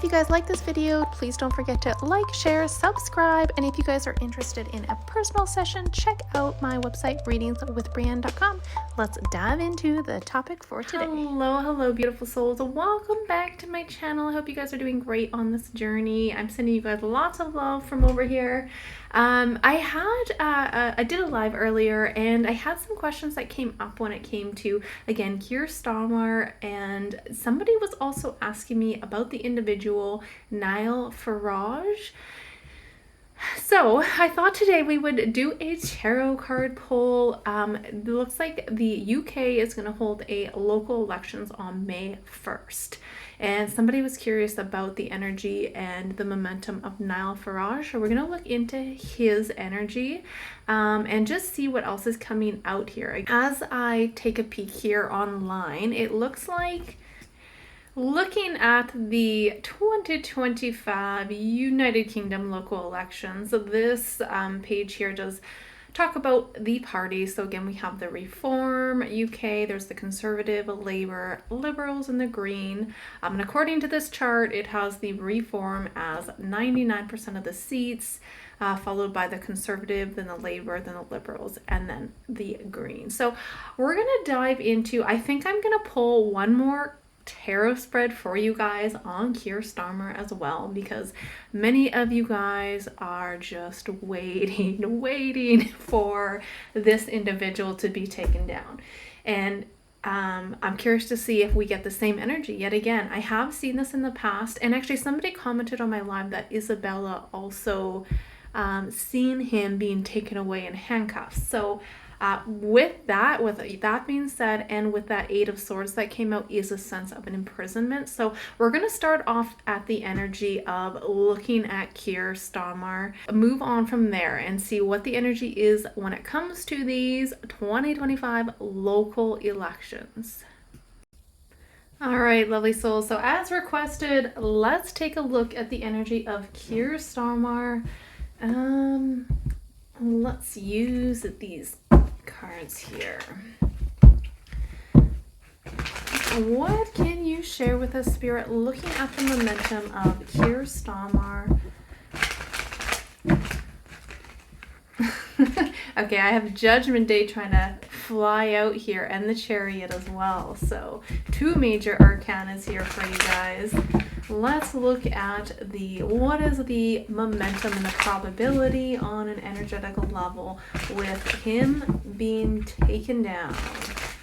if you guys like this video, please don't forget to like, share, subscribe, and if you guys are interested in a personal session, check out my website, readingswithbreanne.com. Let's dive into the topic for today. Hello, beautiful souls. Welcome back to my channel. I hope you guys are doing great on this journey. I'm sending you guys lots of love from over here. I did a live earlier, and I had some questions that came up when it came to, again, Kier Starmer, and somebody was also asking me about the individual Nigel Farage. So I thought today we would do a tarot card pull. It looks like the UK is going to hold a local elections on May 1st. And somebody was curious about the energy and the momentum of Nigel Farage. So we're going to look into his energy and just see what else is coming out here. As I take a peek here online, it looks like, looking at the 2025 United Kingdom local elections, this page here does talk about the parties. So again, we have the Reform UK, there's the Conservative, Labour, Liberals, and the Green. And according to this chart, it has the Reform as 99% of the seats, followed by the Conservative, then the Labour, then the Liberals, and then the Green. So we're going to dive into, I think I'm going to pull one more tarot spread for you guys on Kier Starmer as well, because many of you guys are just waiting for this individual to be taken down. And I'm curious to see if we get the same energy yet again. I have seen this in the past, and actually somebody commented on my live that Isabella also seen him being taken away in handcuffs. So with that being said, and with that Eight of Swords that came out, is a sense of an imprisonment. So we're going to start off at the energy of looking at Kier Starmer, move on from there and see what the energy is when it comes to these 2025 local elections. All right, lovely souls. So as requested, let's take a look at the energy of Kier Starmer. Let's use these cards here. What can you share with us, Spirit, looking at the momentum of Kier Starmer? Okay, I have Judgment Day trying to fly out here, and the Chariot as well. So two major arcanas here for you guys. Let's look at what is the momentum and the probability on an energetical level with him being taken down,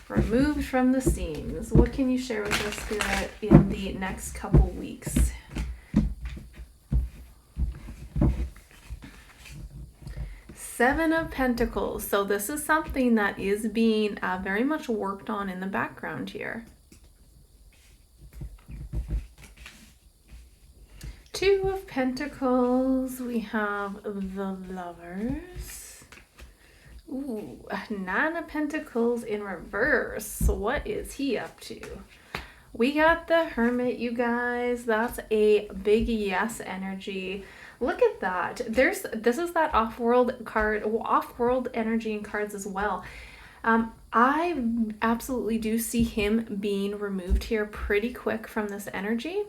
removed from the scenes. What can you share with us, Spirit, in the next couple weeks? Seven of Pentacles. So this is something that is being very much worked on in the background here. Two of Pentacles. We have the Lovers. Ooh, Nine of Pentacles in reverse. What is he up to? We got the Hermit, you guys. That's a big yes energy. Look at that. This is that off-world card, off-world energy in cards as well. I absolutely do see him being removed here pretty quick from this energy.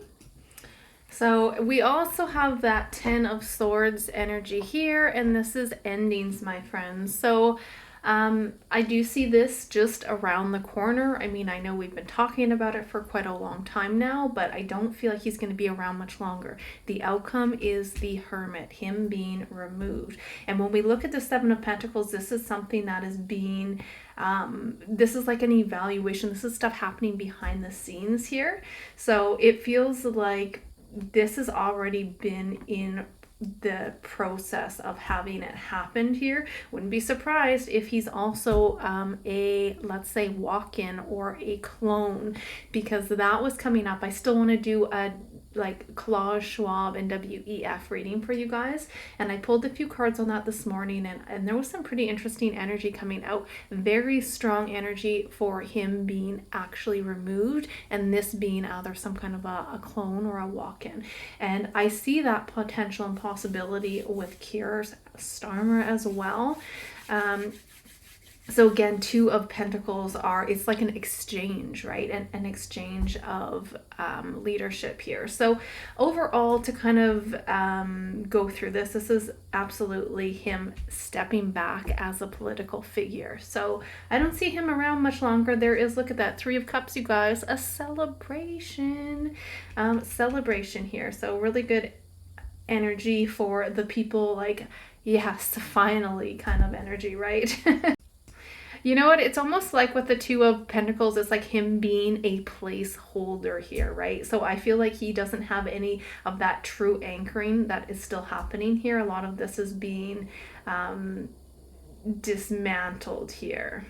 So we also have that 10 of Swords energy here, and this is endings, my friends. So I do see this just around the corner. I mean, I know we've been talking about it for quite a long time now, but I don't feel like he's going to be around much longer. The outcome is the Hermit, him being removed. And when we look at the Seven of Pentacles, this is something that is being, this is like an evaluation. This is stuff happening behind the scenes here. So it feels like this has already been in the process of having it happened here. Wouldn't be surprised if he's also a, let's say, walk-in or a clone, because that was coming up. I still want to do a like Klaus Schwab and WEF reading for you guys, and I pulled a few cards on that this morning, and there was some pretty interesting energy coming out. Very strong energy for him being actually removed, and this being either some kind of a clone or a walk-in. And I see that potential and possibility with Kier Starmer as well. So again, Two of Pentacles it's like an exchange, right? An exchange of leadership here. So overall, to kind of go through this is absolutely him stepping back as a political figure. So I don't see him around much longer. There is, look at that, Three of Cups, you guys, a celebration. Celebration here. So really good energy for the people, like, yes, finally kind of energy, right? You know what? It's almost like with the Two of Pentacles, it's like him being a placeholder here, right? So I feel like he doesn't have any of that true anchoring that is still happening here. A lot of this is being dismantled here.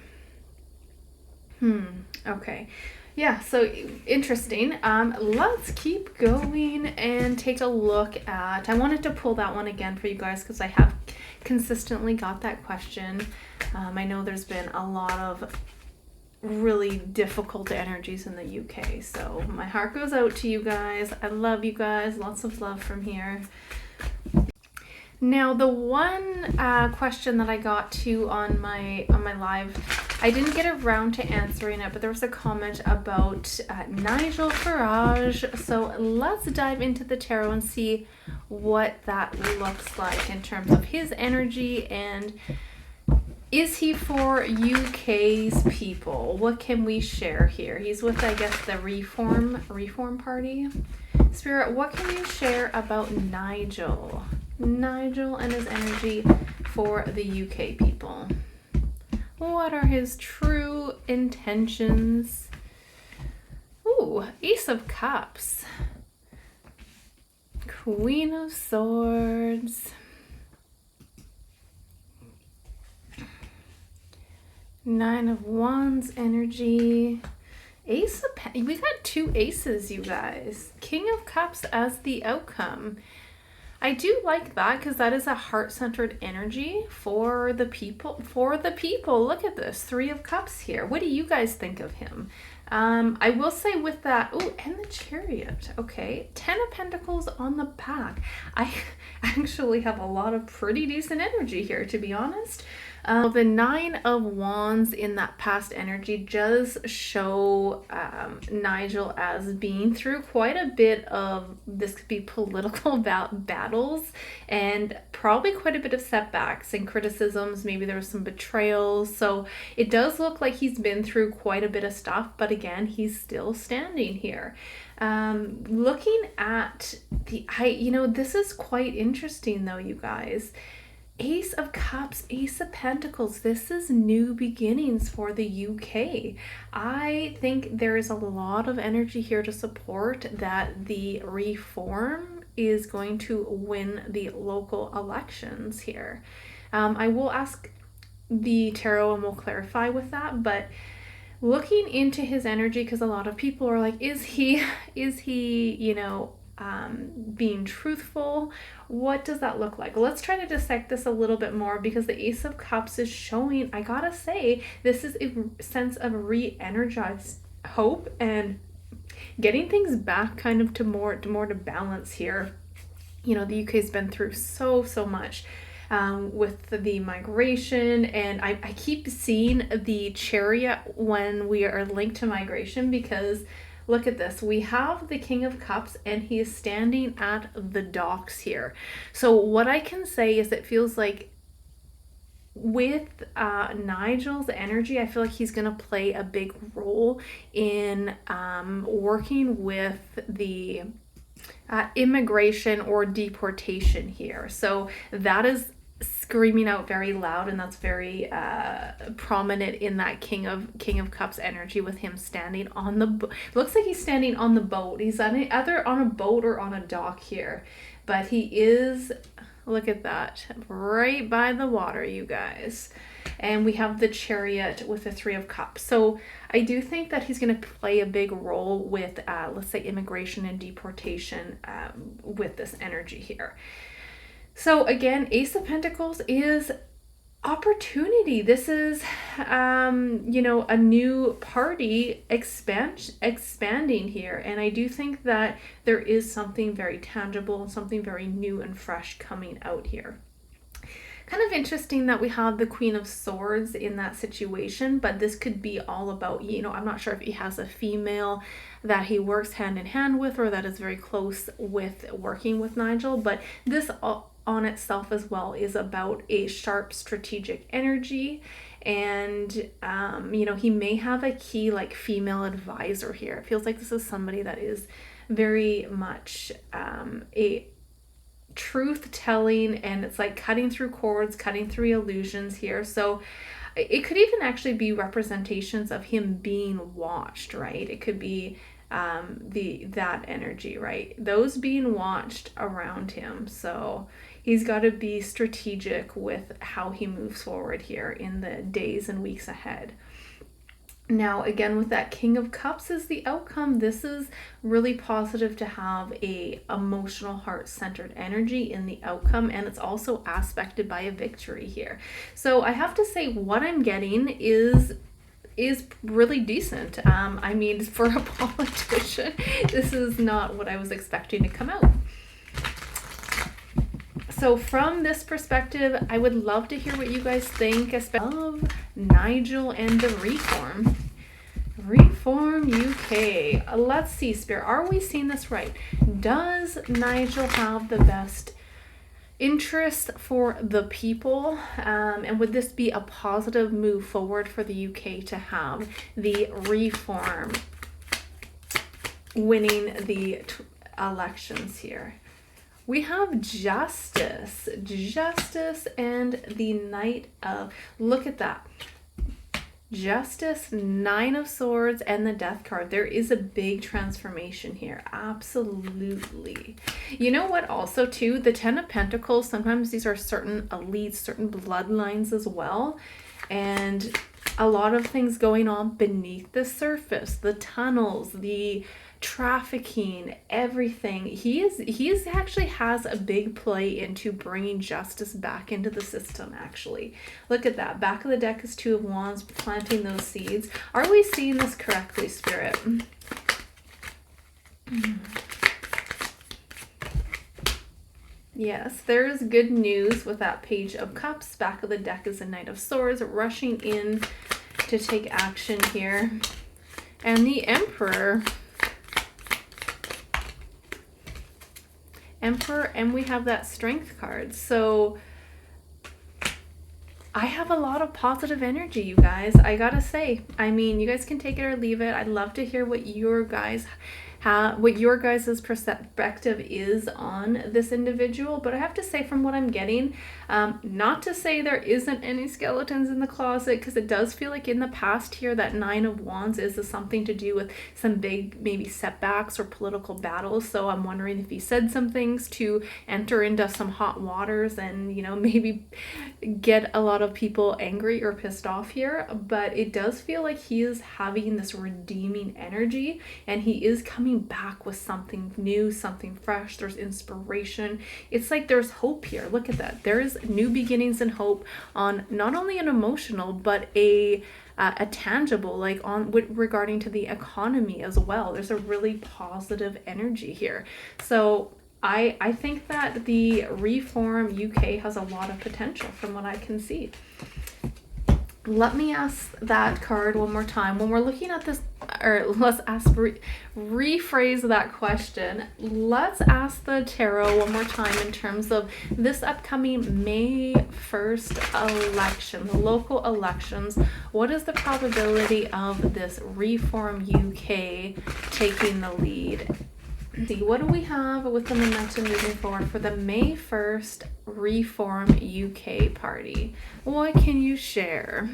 Okay. Yeah, so interesting. Let's keep going and take a look at, I wanted to pull that one again for you guys because I have consistently got that question. I know there's been a lot of really difficult energies in the UK, so my heart goes out to you guys. I love you guys. Lots of love from here. Now, the one question that I got to on my live, I didn't get around to answering it, but there was a comment about Nigel Farage. So let's dive into the tarot and see what that looks like in terms of his energy, and is he for UK's people? What can we share here? He's with, I guess, the Reform Party. Spirit, what can you share about Nigel? Nigel and his energy for the UK people. What are his true intentions? Ooh, Ace of Cups. Queen of Swords. Nine of Wands energy. Ace of we got two aces, you guys. King of Cups as the outcome. I do like that because that is a heart-centered energy for the people. Look at this. Three of Cups here. What do you guys think of him? I will say with that, oh, and the Chariot. Okay, 10 of Pentacles on the back. I actually have a lot of pretty decent energy here, to be honest. The Nine of Wands in that past energy does show Nigel as being through quite a bit of, this could be political battles, and probably quite a bit of setbacks and criticisms. Maybe there was some betrayals. So it does look like he's been through quite a bit of stuff, but again, he's still standing here. Looking at this is quite interesting though, you guys. Ace of Cups, Ace of Pentacles. This is new beginnings for the UK. I think there is a lot of energy here to support that the Reform is going to win the local elections here. I will ask the tarot and we'll clarify with that, but looking into his energy, because a lot of people are like, is he being truthful? What does that look like? Let's try to dissect this a little bit more, because the Ace of Cups is showing, I gotta say, this is a sense of re-energized hope and getting things back kind of to more to balance here. The UK's been through so much with the migration, and I keep seeing the Chariot when we are linked to migration, because look at this. We have the King of Cups and he is standing at the docks here. So what I can say is it feels like with Nigel's energy, I feel like he's going to play a big role in working with the immigration or deportation here. So that is screaming out very loud, and that's very prominent in that King of Cups energy, with him standing on the looks like he's standing on the boat. He's either on a boat or on a dock here, but he is, look at that, right by the water, you guys. And we have the Chariot with the Three of Cups. So I do think that he's going to play a big role with let's say immigration and deportation with this energy here. So again, Ace of Pentacles is opportunity. This is, a new party expanding here. And I do think that there is something very tangible and something very new and fresh coming out here. Kind of interesting that we have the Queen of Swords in that situation, but this could be all about, you know, I'm not sure if he has a female that he works hand in hand with or that is very close with working with Nigel, but this on itself as well is about a sharp strategic energy. And you know, he may have a key like female advisor here. It feels like this is somebody that is very much a truth telling, and it's like cutting through cords, cutting through illusions here. So it could even actually be representations of him being watched, right? It could be that energy, right? Those being watched around him. So he's got to be strategic with how he moves forward here in the days and weeks ahead. Now, again, with that King of Cups is the outcome. This is really positive to have a emotional, heart-centered energy in the outcome, and it's also aspected by a victory here. So I have to say what I'm getting is really decent. I mean, for a politician, this is not what I was expecting to come out. So from this perspective, I would love to hear what you guys think, especially of Nigel and the Reform. Reform UK. Let's see, Spirit. Are we seeing this right? Does Nigel have the best interest for the people? And would this be a positive move forward for the UK to have the Reform winning the elections here? We have justice, and the Knight of, look at that. Justice, Nine of Swords, and the Death card. There is a big transformation here. Absolutely. You know what also too? The Ten of Pentacles, sometimes these are certain elites, certain bloodlines as well. And a lot of things going on beneath the surface, the tunnels, the trafficking, everything. He actually has a big play into bringing justice back into the system. Actually, look at that. Back of the deck is Two of Wands, planting those seeds. Are we seeing this correctly, Spirit? Yes, there is good news with that Page of Cups. Back of the deck is a Knight of Swords, rushing in to take action here. And the Emperor, and we have that Strength card. So I have a lot of positive energy, you guys. I gotta say, I mean, you guys can take it or leave it. I'd love to hear what your guys' perspective is on this individual. But I have to say, from what I'm getting, not to say there isn't any skeletons in the closet, because it does feel like in the past here that Nine of Wands is something to do with some big maybe setbacks or political battles. So I'm wondering if he said some things to enter into some hot waters and, you know, maybe get a lot of people angry or pissed off here. But it does feel like he is having this redeeming energy, and he is coming back with something new, something fresh. There's inspiration. It's like there's hope here. Look at that. There's new beginnings and hope on not only an emotional but a tangible, like on regarding to the economy as well. There's a really positive energy here. So I think that the Reform UK has a lot of potential from what I can see. Let me ask that card one more time. When we're looking at this, or let's rephrase that question. Let's ask the tarot one more time in terms of this upcoming May 1st election, the local elections. What is the probability of this Reform UK taking the lead? See, what do we have with the momentum moving forward for the May 1st Reform UK party? What can you share?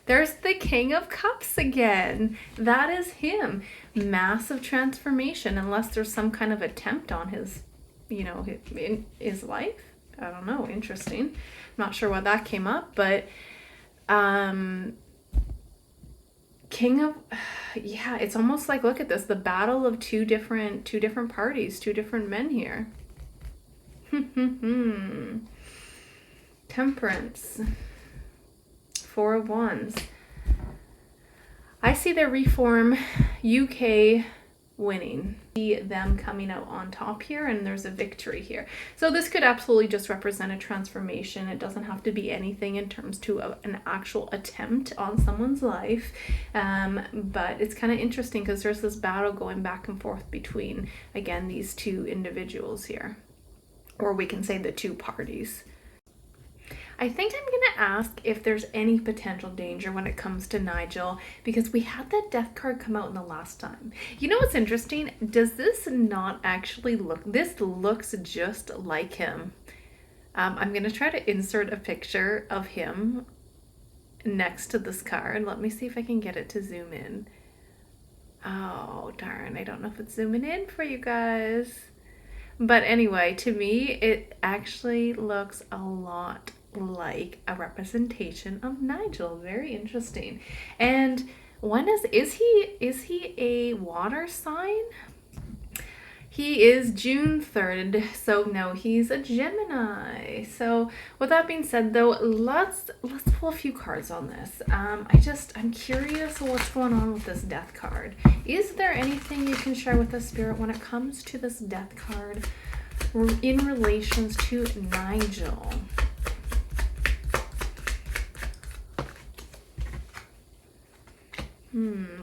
There's the King of Cups again. That is him. Massive transformation, unless there's some kind of attempt on his, you know, in his life. I don't know. Interesting. I'm not sure why that came up, but King of, yeah, it's almost like, look at this, the battle of two different parties, two different men here. Temperance, Four of Wands. I see the Reform UK winning. them coming out on top here, and there's a victory here. So this could absolutely just represent a transformation. It doesn't have to be anything in terms to an actual attempt on someone's life, but it's kind of interesting because there's this battle going back and forth between, again, these two individuals here, or we can say the two parties. I think I'm going to ask if there's any potential danger when it comes to Nigel, because we had that death card come out in the last time. You know what's interesting? Does this not actually look, this looks just like him. I'm going to try to insert a picture of him next to this card. Let me see if I can get it to zoom in. Oh, darn. I don't know if it's zooming in for you guys. But anyway, to me, it actually looks a lot like a representation of Nigel. Very interesting. And when is he a water sign? He is June 3rd, so no, he's a Gemini. So with that being said, though, let's pull a few cards on this. I'm curious what's going on with this death card. Is there anything you can share with us, Spirit, when it comes to this death card in relations to Nigel?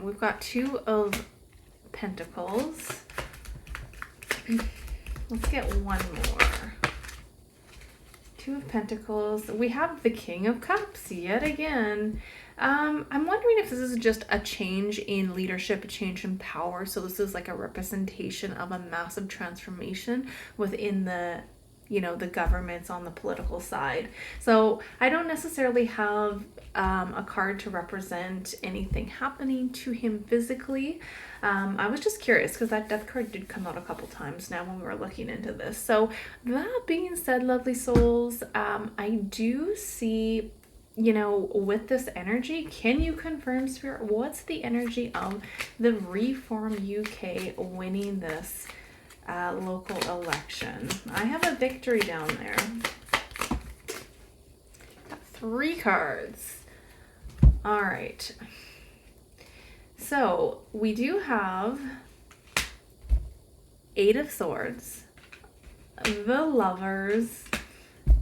We've got 2 of Pentacles. Let's get one more. 2 of Pentacles. We have the King of Cups yet again. I'm wondering if this is just a change in leadership, a change in power. So this is like a representation of a massive transformation within the governments on the political side. So I don't necessarily have a card to represent anything happening to him physically. I was just curious because that death card did come out a couple times now when we were looking into this. So that being said, lovely souls, I do see, with this energy, can you confirm, Spirit, what's the energy of the Reform UK winning this local election? I have a victory down there. Got 3 cards. All right. So we do have 8 of Swords, the Lovers,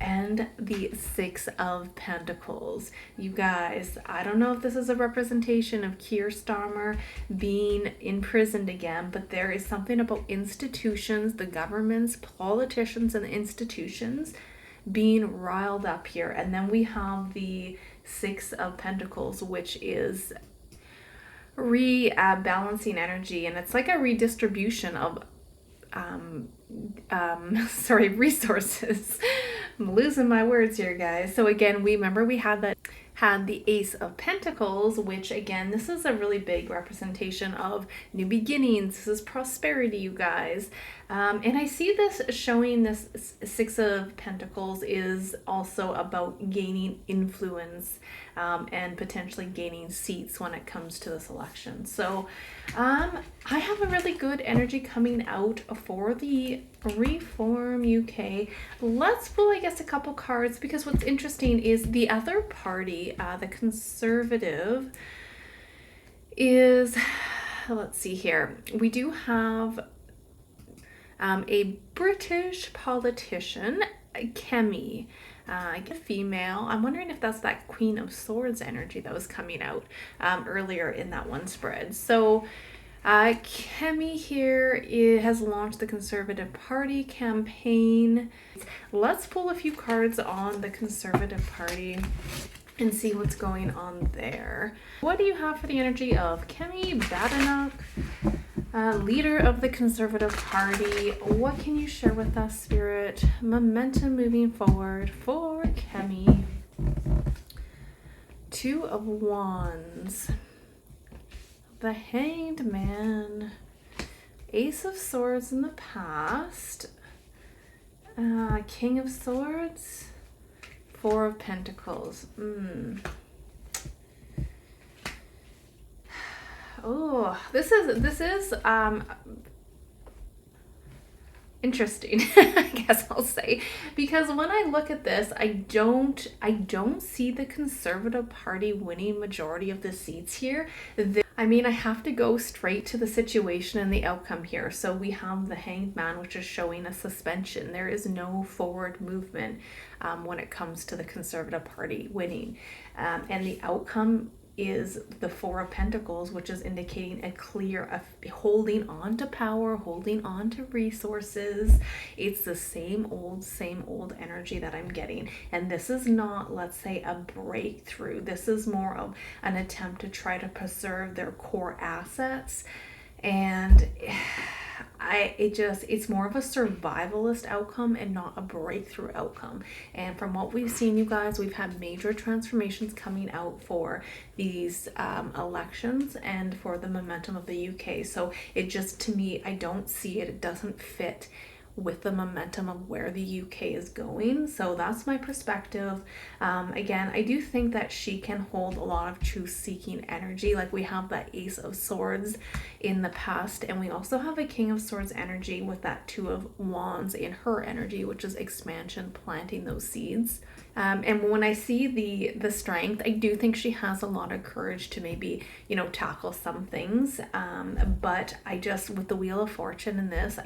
and the 6 of Pentacles. You guys, I don't know if this is a representation of Kier Starmer being imprisoned again, but there is something about institutions, the governments, politicians, and institutions being riled up here. And then we have the 6 of Pentacles, which is rebalancing energy, and it's like a redistribution of resources. I'm losing my words here, guys. So again, we had the Ace of Pentacles, which again, this is a really big representation of new beginnings. This is prosperity, you guys. And I see this showing, this 6 of Pentacles is also about gaining influence and potentially gaining seats when it comes to this election. So I have a really good energy coming out for the Reform UK. Let's pull, I guess, a couple cards, because what's interesting is the other party, the Conservative, is, let's see here, we do have a British politician, Kemi, I get female. I'm wondering if that's that Queen of Swords energy that was coming out earlier in that one spread. So Kemi here has launched the Conservative Party campaign. Let's pull a few cards on the Conservative Party and see what's going on there. What do you have for the energy of Kemi Badenoch, leader of the Conservative Party? What can you share with us, Spirit? Momentum moving forward for Kemi. 2 of Wands. The Hanged Man. Ace of Swords in the past. King of Swords. 4 of Pentacles. Oh, this is interesting, I guess I'll say, because when I look at this, I don't see the Conservative Party winning majority of the seats here. I mean, I have to go straight to the situation and the outcome here. So we have the Hanged Man, which is showing a suspension. There is no forward movement when it comes to the Conservative Party winning. And the outcome is the Four of Pentacles, which is indicating a clear of holding on to power, holding on to resources. It's the same old energy that I'm getting. And this is not, let's say, a breakthrough. This is more of an attempt to try to preserve their core assets. And it's more of a survivalist outcome and not a breakthrough outcome. And from what we've seen, you guys, we've had major transformations coming out for these elections and for the momentum of the UK. So it just, to me, I don't see it. It doesn't fit with the momentum of where the UK is going. So that's my perspective. Again, I do think that she can hold a lot of truth-seeking energy. Like, we have that Ace of Swords in the past, and we also have a King of Swords energy with that Two of Wands in her energy, which is expansion, planting those seeds. And when I see the strength, I do think she has a lot of courage to maybe, tackle some things. But I just, with the Wheel of Fortune in this,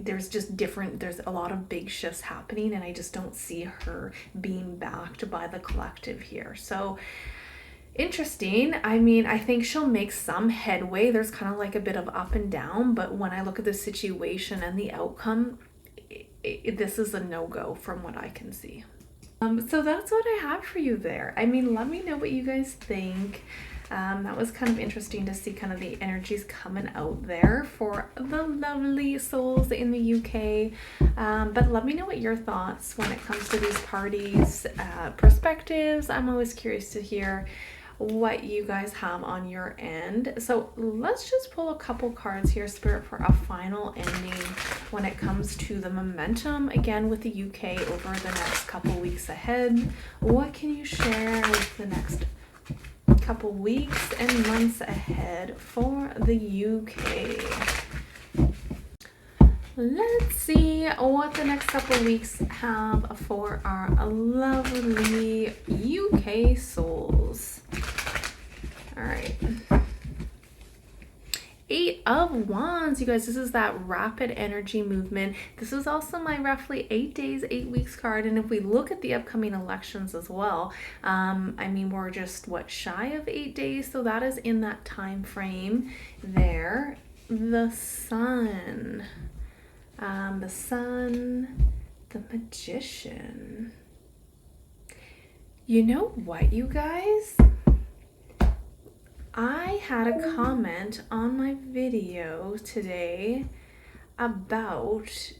there's a lot of big shifts happening, and I just don't see her being backed by the collective here. So interesting. I mean, I think she'll make some headway. There's kind of like a bit of up and down, but when I look at the situation and the outcome, this is a no-go from what I can see. So that's what I have for you there. I mean, let me know what you guys think. That was kind of interesting to see kind of the energies coming out there for the lovely souls in the UK. But let me know what your thoughts when it comes to these parties, perspectives. I'm always curious to hear what you guys have on your end. So let's just pull a couple cards here, Spirit, for a final ending when it comes to the momentum, again, with the UK over the next couple weeks ahead. What can you share with the next couple weeks and months ahead for the UK? Let's see what the next couple weeks have for our lovely UK souls. All right. Eight of Wands, you guys. This is that rapid energy movement. This is also my roughly 8 days, 8 weeks card. And if we look at the upcoming elections as well, I mean, we're just shy of 8 days. So that is in that time frame there. The Sun. The Magician. You know what, you guys? I had a comment on my video today about,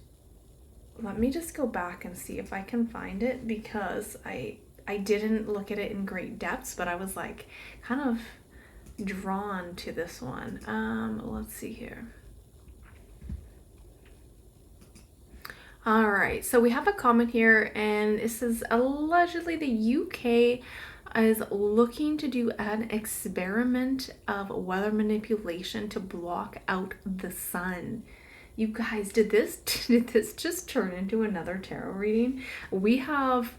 let me just go back and see if I can find it, because I didn't look at it in great depths, but I was like kind of drawn to this one. Let's see here. All right, so we have a comment here, and this is allegedly the UK is looking to do an experiment of weather manipulation to block out the sun. You guys, did this just turn into another tarot reading? We have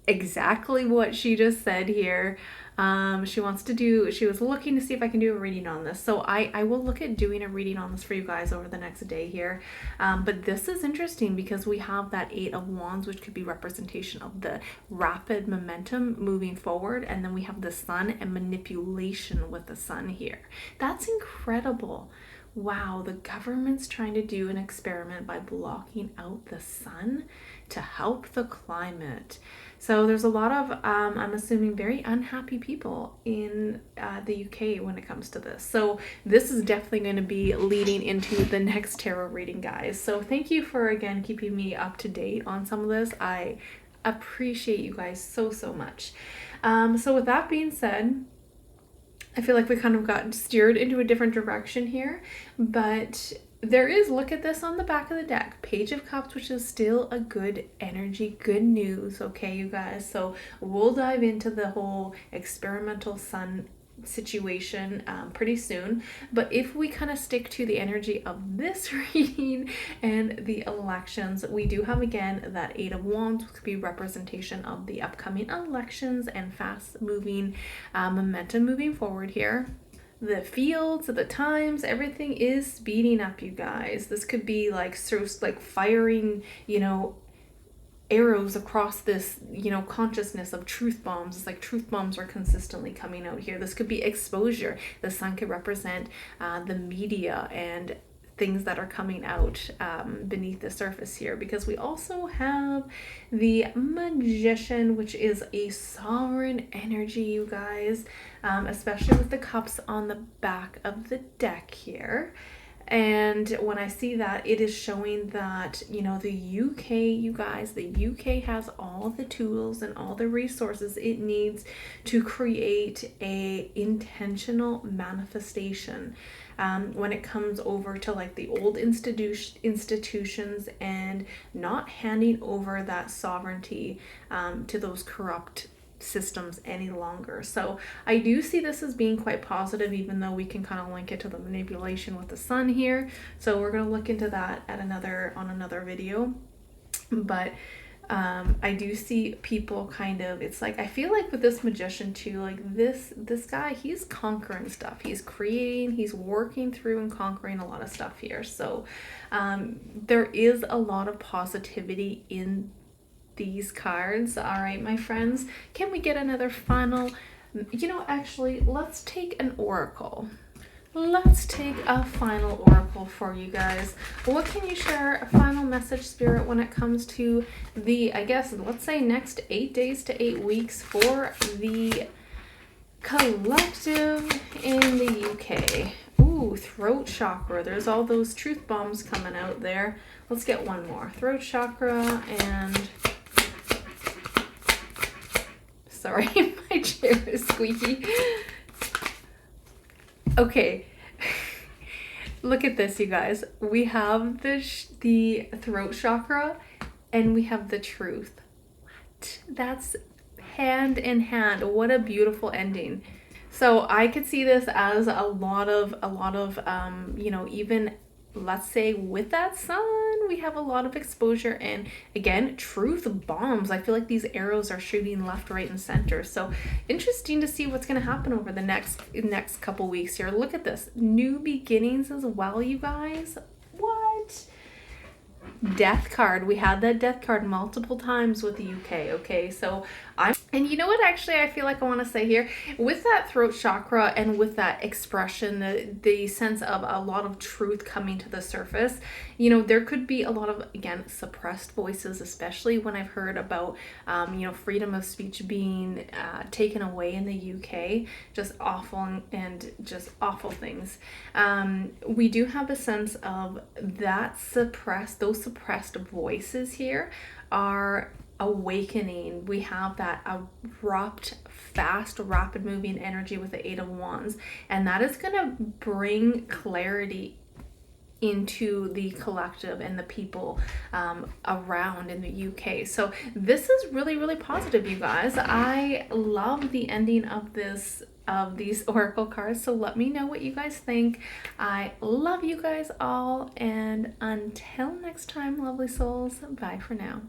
exactly what she just said here. She was looking to see if I can do a reading on this. So I will look at doing a reading on this for you guys over the next day here. But this is interesting because we have that Eight of Wands, which could be representation of the rapid momentum moving forward. And then we have the Sun and manipulation with the Sun here. That's incredible. Wow, the government's trying to do an experiment by blocking out the sun to help the climate. So there's a lot of, I'm assuming, very unhappy people in the UK when it comes to this. So this is definitely going to be leading into the next tarot reading, guys. So thank you for, again, keeping me up to date on some of this. I appreciate you guys so, so much. So with that being said, I feel like we kind of got steered into a different direction here, but there is, look at this on the back of the deck, Page of Cups, which is still a good energy, good news, okay, you guys? So we'll dive into the whole experimental sun situation pretty soon. But if we kind of stick to the energy of this reading and the elections, we do have again that Eight of Wands, which could be representation of the upcoming elections and fast moving momentum moving forward here. The fields, the times, everything is speeding up, you guys. This could be like like firing, you know, arrows across this, you know, consciousness of truth bombs. It's like truth bombs are consistently coming out here. This could be exposure. The sun could represent the media and things that are coming out beneath the surface here, because we also have the Magician, which is a sovereign energy, you guys, especially with the cups on the back of the deck here. And when I see that, it is showing that, you know, the UK, you guys, the UK has all the tools and all the resources it needs to create a intentional manifestation. When it comes over to like the old institutions and not handing over that sovereignty to those corrupt systems any longer. So I do see this as being quite positive, even though we can kind of link it to the manipulation with the sun here. So we're going to look into that at another video. But I do see people kind of, it's like, I feel like with this Magician too, like this guy, he's conquering stuff. He's creating, he's working through and conquering a lot of stuff here. So there is a lot of positivity in these cards. All right, my friends, can we get another final, you know, actually, let's take an oracle. Let's take a final oracle for you guys. What can you share, a final message, Spirit, when it comes to the, I guess, let's say next 8 days to 8 weeks for the collective in the UK? Ooh, throat chakra. There's all those truth bombs coming out there. Let's get one more. Throat chakra and... Sorry, my chair is squeaky. Okay, look at this, you guys. We have the throat chakra and we have the truth. What? That's hand in hand. What a beautiful ending. So I could see this as a lot of you know, even let's say with that sun, we have a lot of exposure and again, truth bombs. I feel like these arrows are shooting left, right, and center. So interesting to see what's going to happen over the next couple weeks here. Look at this. New beginnings as well, you guys. What? Death card. We had that death card multiple times with the UK. Okay, so and you know what, actually I feel like I want to say here with that throat chakra and with that expression, the sense of a lot of truth coming to the surface, you know, there could be a lot of, again, suppressed voices, especially when I've heard about you know, freedom of speech being taken away in the UK. Just awful and just awful things. We do have a sense of that those suppressed voices here are awakening. We have that abrupt, fast, rapid moving energy with the Eight of Wands, and that is going to bring clarity into the collective and the people around in the UK. So this is really, really positive, you guys. I love the ending of these oracle cards, so let me know what you guys think. I love you guys all, and until next time, lovely souls, bye for now.